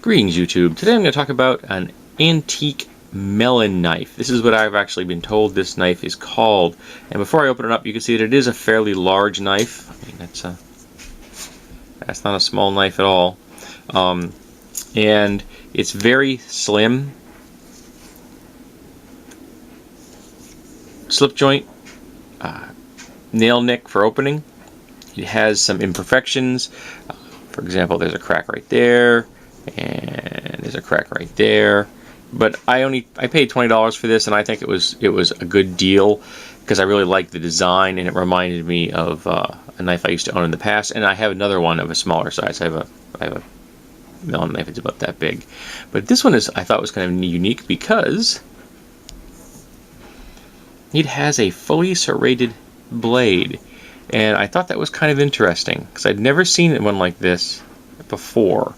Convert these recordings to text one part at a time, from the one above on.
Greetings YouTube. Today I'm going to talk about an antique Melon knife. This is what I've actually been told this knife is called. And before I open it up, you can see that it is a fairly large knife. I mean, that's not a small knife at all. And it's very slim. Slip joint, nail nick for opening. It has some imperfections. For example, there's a crack right there, and there's a crack right there. But I paid $20 for this, and I think it was a good deal because I really liked the design, and it reminded me of a knife I used to own in the past. And I have another one of a smaller size. I have a Melon knife. It's about that big, but this one I thought was kind of unique because it has a fully serrated blade. And I thought that was kind of interesting because I'd never seen one like this before.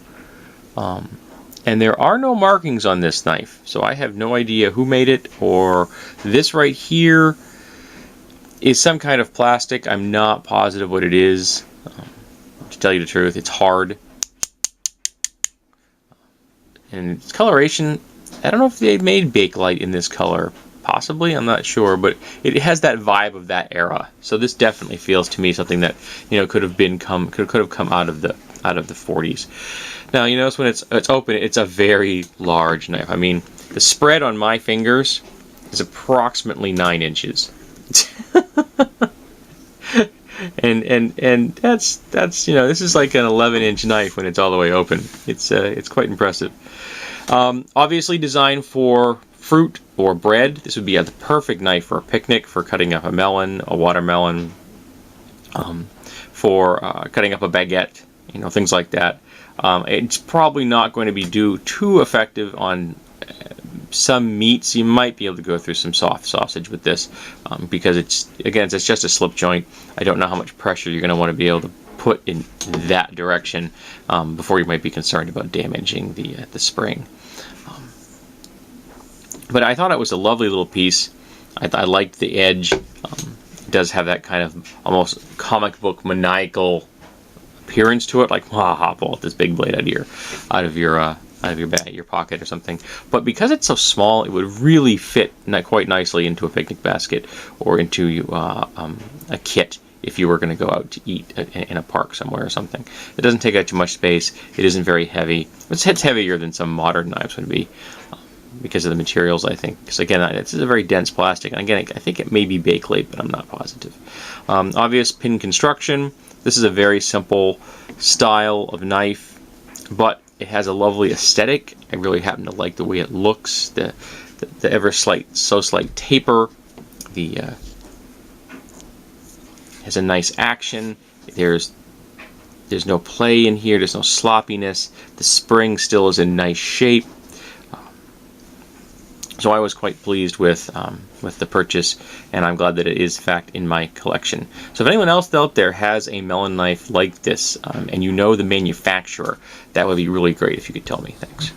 And there are no markings on this knife, so I have no idea who made it, or this right here is some kind of plastic. I'm not positive what it is. To tell you the truth, it's hard. And its coloration, I don't know if they made Bakelite in this color. Possibly, I'm not sure, but it has that vibe of that era. So this definitely feels to me something that could have come out of the 40s. Now you notice when it's open, it's a very large knife. I mean, the spread on my fingers is approximately 9 inches, and that's this is like an 11-inch knife when it's all the way open. It's quite impressive. Obviously designed for fruit or bread. This would be the perfect knife for a picnic, for cutting up a melon, a watermelon, for cutting up a baguette, things like that. It's probably not going to be too effective on some meats. You might be able to go through some soft sausage with this because it's just a slip joint. I don't know how much pressure you're going to want to be able to put in that direction before you might be concerned about damaging the spring. But I thought it was a lovely little piece. I liked the edge. It does have that kind of almost comic book maniacal appearance to it, like pull out this big blade out of your pocket or something. But because it's so small, it would really fit quite nicely into a picnic basket or into a kit if you were going to go out to eat in a park somewhere or something. It doesn't take up too much space. It isn't very heavy. It's heavier than some modern knives would be. Because of the materials, I think. Because again, it's a very dense plastic. And again, I think it may be Bakelite, but I'm not positive. Obvious pin construction. This is a very simple style of knife, but it has a lovely aesthetic. I really happen to like the way it looks. The ever slight taper. Has a nice action. There's no play in here. There's no sloppiness. The spring still is in nice shape. So I was quite pleased with the purchase, and I'm glad that it is, in fact, in my collection. So if anyone else out there has a Melon knife like this, and you know the manufacturer, that would be really great if you could tell me. Thanks.